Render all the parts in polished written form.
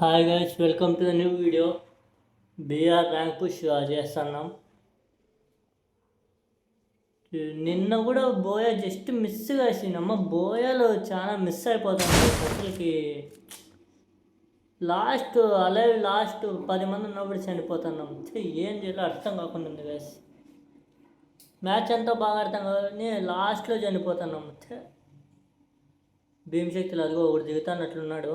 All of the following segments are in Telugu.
Hi guys, welcome to the new video. BR rank push చేస్తున్నాం. నిన్న కూడా బోయా జస్ట్ మిస్ కాసిందమ్మ. బోయాలో చాలా మిస్ అయిపోతాం అసలుకి. లాస్ట్ 10 మంది ఉన్నప్పుడు చనిపోతున్నాం. ఏం చేయాలో అర్థం కాకుండా ఉంది గైస్. మ్యాచ్ అంతా బాగా అర్థం కానీ లాస్ట్లో చనిపోతున్నాం. భీమశక్తులు అదిగో ఒకటి దిగుతానట్లున్నాడు.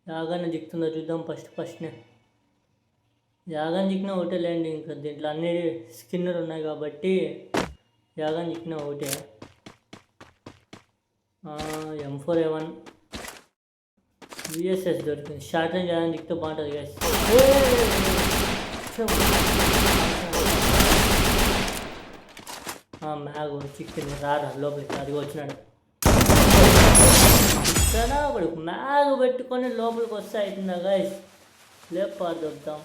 యాగాన్ని దిక్కుతుందో చూద్దాం. ఫస్ట్నే యాగాన్ని దిక్కినా ఒకటే లేండి. ఇంకా దీంట్లో అన్ని స్కిన్నర్ ఉన్నాయి కాబట్టి యాగాన్ని దిక్కినా ఒకటే. M4A1 VSS దొరికింది. షార్ట్ రేంజ్ యాగాన్ని దిక్కితే బాగుంటుంది గైస్. మ్యాగ్ చిక్కింది. రారా లోపలికి, అది వచ్చినాడు. వాడు మ్యాగ్ పెట్టుకొని లోపలికి వస్తే అవుతుందా గైస్? లేపాదొద్దాం.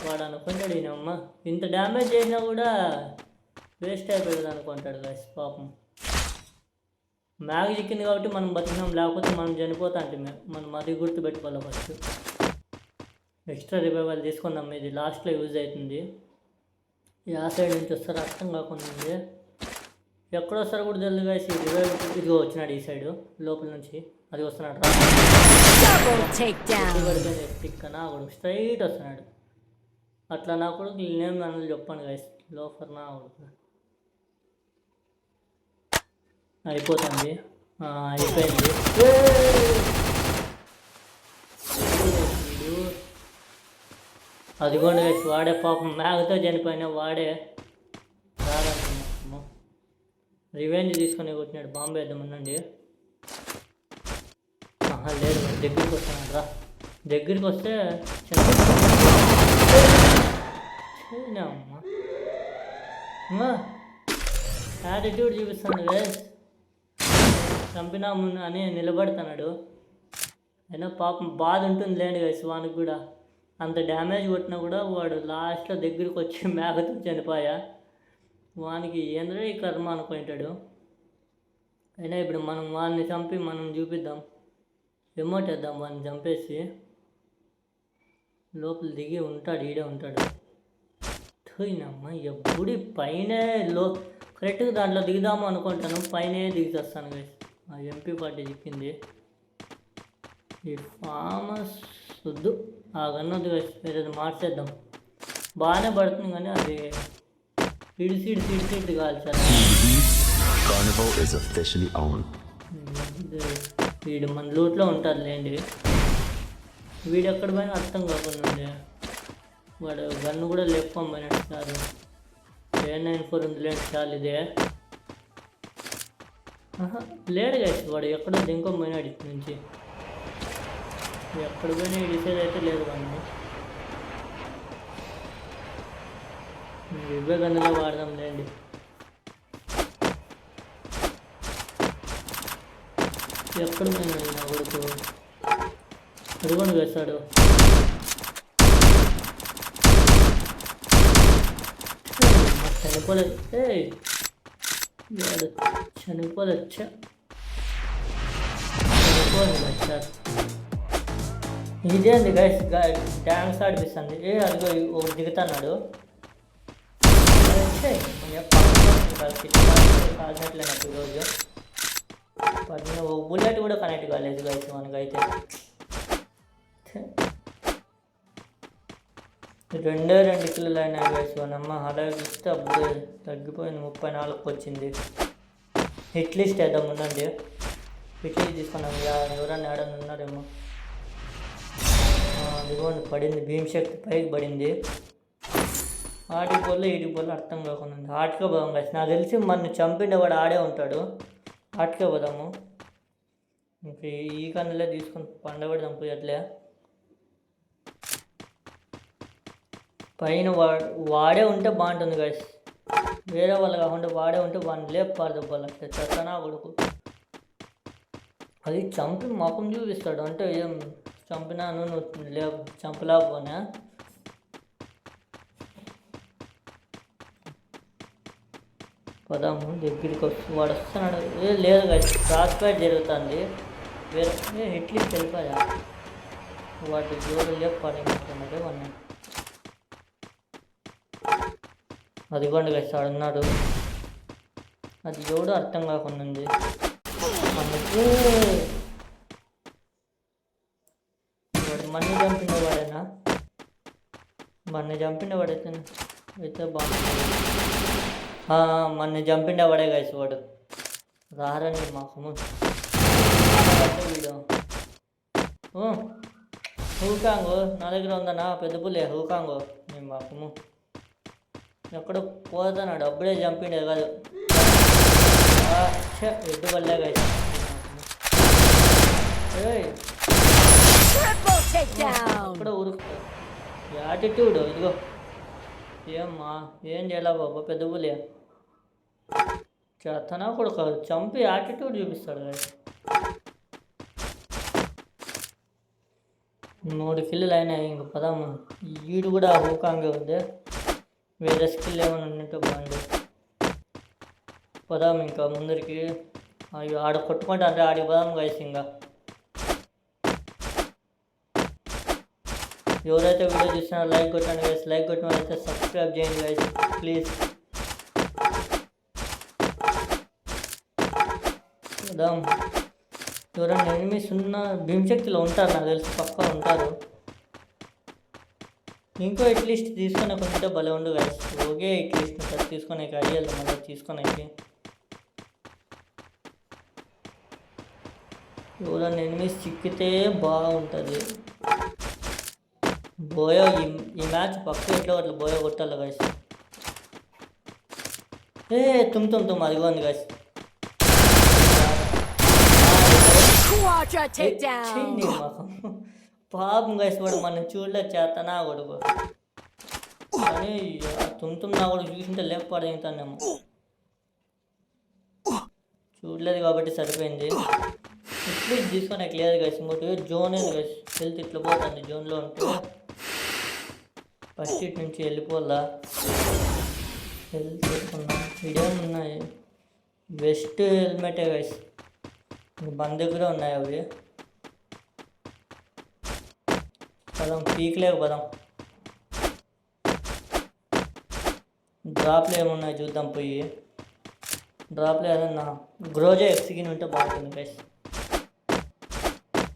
వాడు అనుకుంటాడు ఈయనమ్మ ఇంత డ్యామేజ్ చేసినా కూడా వేస్ట్ అయిపోయింది అనుకుంటాడు గైస్. పాపం మ్యాగ్ చిక్కింది కాబట్టి మనం బతికినాం, లేకపోతే మనం చనిపోతా అంటే మనం అది గుర్తుపెట్టుకోవాలి. ఫస్ట్ ఎక్స్ట్రా రివైవల్ తీసుకుందాం. ఇది లాస్ట్లో యూజ్ అవుతుంది. ఆ సైడ్ నుంచి వస్తారు అర్థం కాకుండా ఉంది. ఎక్కడ వస్తారు కూడా తెలియదు గైస్. ఈ రివైవ్ ఇదిగో వచ్చినాడు ఈ సైడ్ లోపల నుంచి. అది వస్తున్నాడు కన్నా కొడుకు స్ట్రైట్ వస్తున్నాడు. అట్లా నా కొడుకు నేమ్ అన్నది చెప్పాను గైస్. లోఫర్ నా కొడుకు అయిపోతుంది. అయిపోయింది. అదిగోండి గైస్, వాడే పాపం మ్యాగ్తో చనిపోయినా వాడే రాదనుకున్నా. రివెంజ్ తీసుకొని కొట్టినాడు. బాంబే వేద్దామనండి. లేదు దగ్గరికి వస్తున్నాడు రా. దగ్గరికి వస్తే అమ్మా యాటిట్యూడ్ చూపిస్తాడు గైస్. చంపినా అని నిలబడుతున్నాడు. అయినా పాపం బాధ ఉంటుంది లేండి గైస్. వానికి కూడా అంత డ్యామేజ్ కొట్టినా కూడా వాడు లాస్ట్లో దగ్గరికి వచ్చి మేకతో చనిపోయా. వానికి ఏంద్రే ఈ కర్మ అనుకుంటాడు. అయినా ఇప్పుడు మనం వాడిని చంపి మనం చూపిద్దాం. ఎమోట్ వేద్దాం. వాడిని చంపేసి లోపల దిగి ఉంటాడు. ఈడే ఉంటాడు. పోయినమ్మా ఎప్పుడు పైన కరెక్ట్గా దాంట్లో దిగుదాము అనుకుంటాను. పైనే దిగుతొస్తాను గైస్. MP40 చిక్కింది. ఈ ఫామస్ వద్దు, ఆ గన్నొద్దు గైస్. వేరేది మార్చేద్దాం. బాగానే పడుతుంది కానీ అది సీడ్ కాదు సార్. వీడు మన లూట్లో ఉంటారు లేండి. వీడు ఎక్కడ పోయినా అర్థం కాకుండా వాడు గన్ను కూడా లేకపోయినట్టు కాదు. A94 ఉంది లేండి చాలు. ఇదే లేడు గైస్. వాడు ఎక్కడో దింకోపోయినాడు. ఇటు నుంచి ఎక్కడ పోయినా డిసైడ్ అయితే లేదు. వాడిని ఇవే గన్నులో వాడదాం లేండి. ఎక్కడ పోయినాడు నా కొడుకు? అదిగోండి వేస్తాడు. చనిపోలేదు. వాడు చనిపోలేదు. సార్ ఇదే అండి గైస్. డ్యాన్స్ ఆడిపిస్తుంది. అదిగో ఒకటి దిగుతున్నాడు. కాల్చినట్లేనప్పుడు రోజు ఒక బుల్లెట్ కూడా కనెక్ట్ కాలేదు గైస్ మనకైతే. రెండే 2 కిలోలు అయినా గైస్. మనమ్మ అలాగే ఇస్తే అప్పుడు తగ్గిపోయింది. 34కి వచ్చింది. హిట్ లిస్ట్ వేద్దాం ఉండండి. హిట్ లిస్ట్ తీసుకున్నాం. ఎవరన్నా ఆడని ఉన్నారేమో. అదిగోండి పడింది. భీమశక్తి పైకి పడింది. ఆటికి పోల్లో అర్థం కాకుండా ఉంది. ఆటకే పోదాం గైస్. నాకు తెలిసి మన చంపిండే వాడు ఆడే ఉంటాడు. ఆటకే పోదాము. ఇంక ఈ కన్నులే తీసుకొని పండబెడదాం పోయి. అట్లే పైన వాడే ఉంటే బాగుంటుంది గైస్. వేరే వాళ్ళు కాకుండా వాడే ఉంటే వాడిని లేపారు వాళ్ళకి. చెత్తనా కొడుకు అది చంపి మొఖం చూపిస్తాడు. అంటే ఏం చంపినాను నువ్వు చంపలేకపోనా? పదాము దగ్గరికి వచ్చి వాడు వస్తున్నాడు. లేదు గైస్, క్రాస్ ఫైర్ జరుగుతుంది. వేరే ఎట్లీస్ట్ వెళ్ళిపోయా వాటి జోడు లేపు పడినట్టున్నది ఉన్నాయి. అదిగోండి గైస్ ఆడున్నాడు. అది ఎవడు అర్థం కాకుండా ఉంది మనకి. వాడు మన్ని చంపిన వాడేనా? మన్ని చంపిన వాడైతే అయితే బాగుంటుంది. మన్ని చంపిన వాడే గైస్ వాడు. రారని మాకు వీడు హూకాంగు నా దగ్గర ఉందన్నా పెద్ద పుల్లే హూకాంగు నేను మాకు ఎక్కడ పోతున్నాడు అప్పుడే చంపిండే కాదు. ఎడ్డు పడలే గైస్. అక్కడ ఉరుకు యాటిట్యూడ్ ఇదిగో ఏమ్మా ఏం చేయాలా బాబా పెద్ద పులి చేతనా కూడా చంపి యాటిట్యూడ్ చూపిస్తాడు కదా. 3 కిల్లులు అయినాయి. ఇంక పదాము. ఈడు కూడా హూకాంగే ఉంది. వేరే స్కిల్ ఏమైనా ఉన్నట్టు బాగుంది. పదాము ఇంకా ముందరికి. ఆడ కొట్టుకుంటా అంటే ఆడికి పదాము గైస్. ఇంకా ఎవరైతే వీడియో చూసినారో లైక్ కొట్టండి గైస్. లైక్ కొట్టిన వాళ్ళైతే సబ్స్క్రైబ్ చేయండి గైస్ ప్లీజ్. పదాం. ఎవరైనా ఎనిమిస్ ఉన్న భీమశక్తిలో ఉంటారు నాకు తెలిసి పక్కా ఉంటారు. ఇంకో ఎట్లీస్ట్ తీసుకునే కొంచెం భలే ఉండు గైస్. ఓకే ఎట్లీస్ట్ తీసుకునే ఐడియాలు మళ్ళీ తీసుకునేకి. ఎవరైనా ఎనిమిస్ చిక్కితే బాగుంటుంది. బోయో ఈ మ్యాచ్ పక్క ఎట్లా అట్లా బోయో కొట్టాలి గైస్. తుమ్ అదిగో ఉంది గైస్. పాపం గైస్ వాడు మనం చూడలే చేతనా కొడుకు. కానీ తుమ్ నా కొడుకు చూసింటే లేకపోతానేమో. చూడలేదు కాబట్టి సరిపోయింది. ఇప్పుడు తీసుకొని క్లియర్ గైస్. ఇంకోటి జోన్ ఏది గైస్. హెల్త్ ఇట్లా పోతుంది జోన్లో ఉంటే. ఫస్ట్ ఇటు నుంచి వెళ్ళిపోవాలా. హెల్త్ తీసుకున్నాం. ఇదేమి ఉన్నాయి బెస్ట్ హెల్మెటే గైస్. మన దగ్గర ఉన్నాయి అవి. పదం పీక్లేక పదం. డ్రాప్లో ఏమున్నాయి చూద్దాం పోయి. డ్రాప్లో ఏదన్నా గ్రోజా ఎక్స్కిన్ ఉంటే బాగుంటుంది గైస్.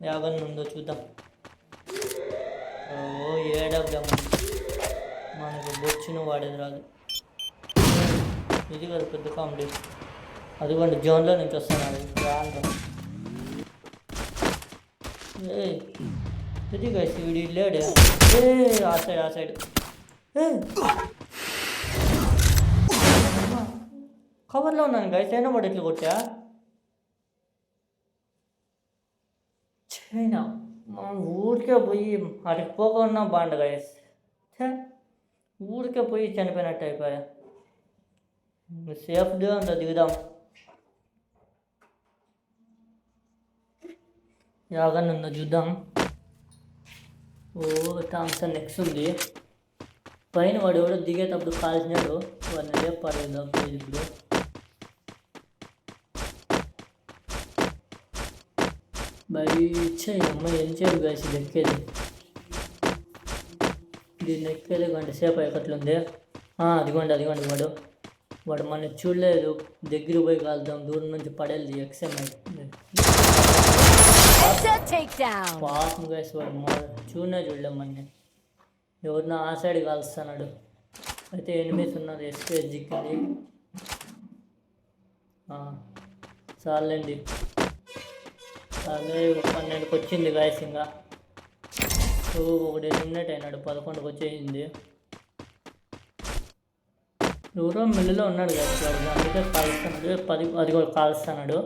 యాగన్ ఉందో చూద్దాం. ఏడబ్దాం మనకు బొచ్చును వాడేది రాదు. ఇది కదా పెద్ద కామెడీ. అదిగోండి జోన్లో నుంచి వస్తున్నాను రాను. ఇది గైస్ వీడి లేడే. ఆ సైడ్ కవర్లో ఉన్నాను గైస్. అయినా వాడు ఎట్లా కొట్టా చైనా. మనం ఊరికే పోయి అడిగి పోకుండా బాగుండు గైస్. ఊరికే పోయి చనిపోయినట్టు అయిపోయా. సేఫ్ డే అంత దిగుదాం. యాగన్ ఉందో చూద్దాం. థామ్సన్ నెక్స్ట్ ఉంది పైన. వాడు ఎవడో దిగేటప్పుడు కాల్చినాడు. వాడిని లేపు పడేద్దాం ఇప్పుడు. బయట అమ్మాయి ఎంచేపు కాసి ఎక్కేది. దీన్ని ఎక్కేది గంట సేపు అయ్యేటట్లుంది. అదిగోండి వాడు మన చూడలేదు. దగ్గర పోయి కాలుద్దాం. దూరం నుంచి పడేది ఎక్స్ఎంఐ పాపం గైస్. వాడు చూడలేం మన. ఎవరిన ఆ సైడ్ కాలుస్తున్నాడు. అయితే ఎనిమిస్ ఉన్నారు. ఎస్పీఎస్ జిక్కింది. చాలండి. అదే 12కి వచ్చింది గాయస్. ఇంకా ఒకటి ఎలిమినేట్ అయినాడు. 11కి వచ్చేసింది. ఎవరో మిల్లులో ఉన్నాడు గాయస్. అందుకే కాలుస్తున్నాడు. 10 కూడా కాలుస్తున్నాడు.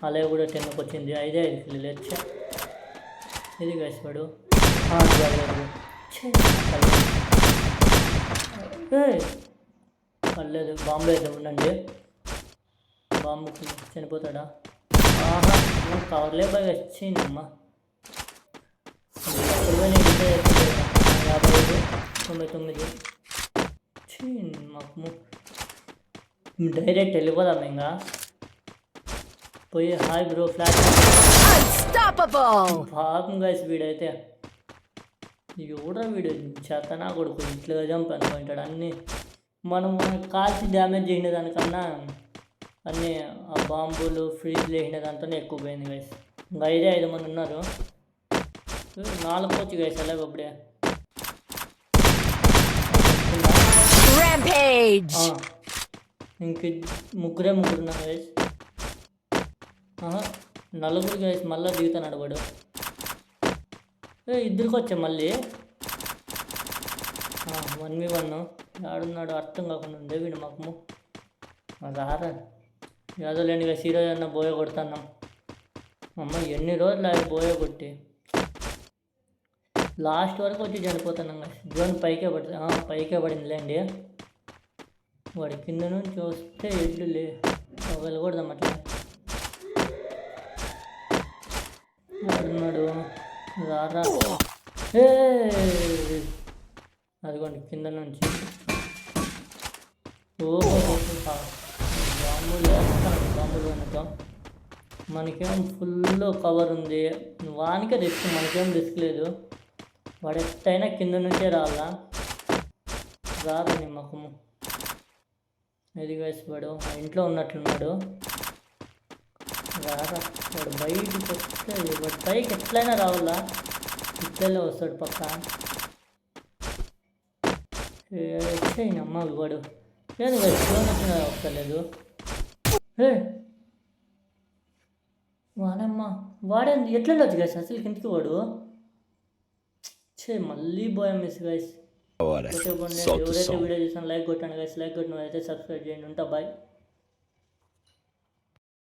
అలాగే కూడా 10కి వచ్చింది. 5 కిల్లులు వచ్చా. ఇది గాయస్ వాడు. పర్లేదు బాంబు అయితే ఉండండి. బాంబుకి చనిపోతాడా? కవర్లే బాగా వచ్చిందమ్మా. 55 99 మాకు డైరెక్ట్ వెళ్ళిపోదాం. ఇంకా పోయి హాయ్ బ్రో ఫ్లాష్ Unstoppable! పాపం గైస్ వీడైతే ఎవడో వీడు చేతనా కొడుకు ఇట్లా జంప్ అనుకుంటాడు అన్నీ మనం కాల్చి డ్యామేజ్ చేసిన దానికన్నా అన్నీ ఆ బాంబులు ఫ్రీజ్ వేసిన దాంతోనే ఎక్కువ పోయింది గైస్. ఇంకా 5 మంది ఉన్నారు. 4 వచ్చి గైస్ అలాగే అప్పుడే Rampage! ఇంక ముగ్గురు ఉన్నాం గైస్. నలుగురు గైస్ మళ్ళీ దిగుతున్నాడు వాడు. ఇద్దరికి వచ్చా మళ్ళీ 1v1 ఆడున్నాడు అర్థం కాకుండా ఉండే వీడు మాకు రారా యాదో లేని గైస్ ఈరోజు అన్న బోయ కొడుతున్నాం. అమ్మ ఎన్ని రోజులు అది బోయ కొట్టి లాస్ట్ వరకు వచ్చి చనిపోతున్నాం గైస్. జోన్ పైకే పడిందిలేండి. వాడి కింద నుంచి వస్తే ఎడ్లు వెళ్ళకూడదాం అట్లా. ఆడున్నాడు రారా అదిగోండి కింద నుంచి బాంబులు వేస్తాను. బాంబులు కనుక మనకేం ఫుల్ కవర్ ఉంది. వానికే రిస్క్, మనకేం రిస్క్ లేదు. వాడు ఎట్టయినా కింద నుంచే రారా నీ ముఖము. ఇది గైస్ వాడు మా ఇంట్లో ఉన్నట్లున్నాడు. రారా వాడు బయటికి వస్తే వాడు పైకి ఎట్లయినా రావాలా. ఇట్లే వస్తాడు పక్క. అమ్మ వాడు లేదు వచ్చిన వస్తలేదు. వాడమ్మ వాడేంది ఎట్లా వచ్చు గైస్ అసలు కిందికి వాడు. మళ్ళీ పోయాం మిస్ గైస్. ఎవరైతే వీడియో చూసాను లైక్ కొట్టండి గైస్. లైక్ కొట్టిన అయితే సబ్స్క్రైబ్ చేయండి. ఉంటా బాయ్.